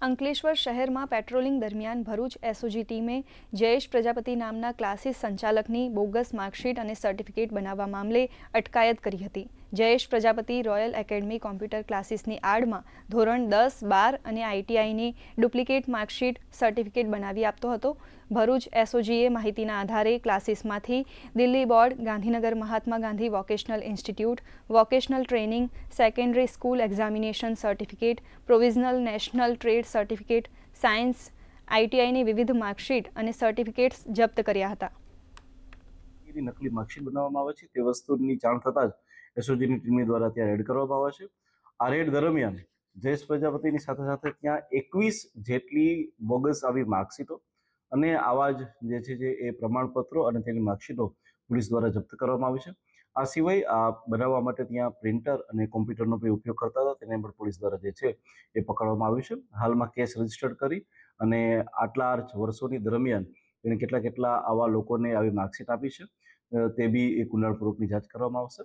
અંકલેશ્વર શહેરમાં પેટ્રોલિંગ દરમિયાન ભરૂચ એસઓજી ટીમે જયેશ પ્રજાપતિ નામના ક્લાસીસ સંચાલકની બોગસ માર્કશીટ અને સર્ટિફિકેટ બનાવવા મામલે અટકાયત કરી હતી. જયેશ પ્રજાપતિ રોયલ એકેડમી કોમ્પ્યુટર ક્લાસીસની આડમાં ધોરણ 10, 12 અને આઈટીઆઈની ડુપ્લિકેટ માર્કશીટ સર્ટિફિકેટ બનાવી આપતો હતો. ભરૂચ એસઓજીએ માહિતીના આધારે ક્લાસીસમાંથી Delhi board, Gandhinagar Mahatma Gandhi vocational institute, vocational training, secondary school examination certificate, provisional national trade certificate, science, આઈટીઆઈની વિવિધ માર્કશીટ અને સર્ટિફિકેટ્સ જપ્ત કર્યા હતા. નકલી માર્કશીટ બનાવવામાં આવે છે તે વસ્તુની જાણ થતાં જ એસઓજીની ટીમની દ્વારા ત્યાં રેડ કરવામાં આવે છે. આ રેડ દરમિયાન જયેશ પ્રજાપતિની સાથે સાથે ત્યાં 21 જેટલી બોગસ આવી માર્કશીટો અને આવા જ જે છે જે એ પ્રમાણપત્રો અને તેની માર્કશીટો પોલીસ દ્વારા જપ્ત કરવામાં આવી છે. આ સિવાય આ બનાવવા માટે ત્યાં પ્રિન્ટર અને કોમ્પ્યુટરનો પણ ઉપયોગ કરતા હતા તેને પણ પોલીસ દ્વારા જે છે એ પકડવામાં આવ્યું છે. હાલમાં કેસ રજીસ્ટર્ડ કરી અને આટલા વર્ષોની દરમિયાન એને કેટલા આવા લોકોને આવી માર્કશીટ આપી છે તે બી એક ઊંડાણપૂર્વકની જાંચ કરવામાં આવશે.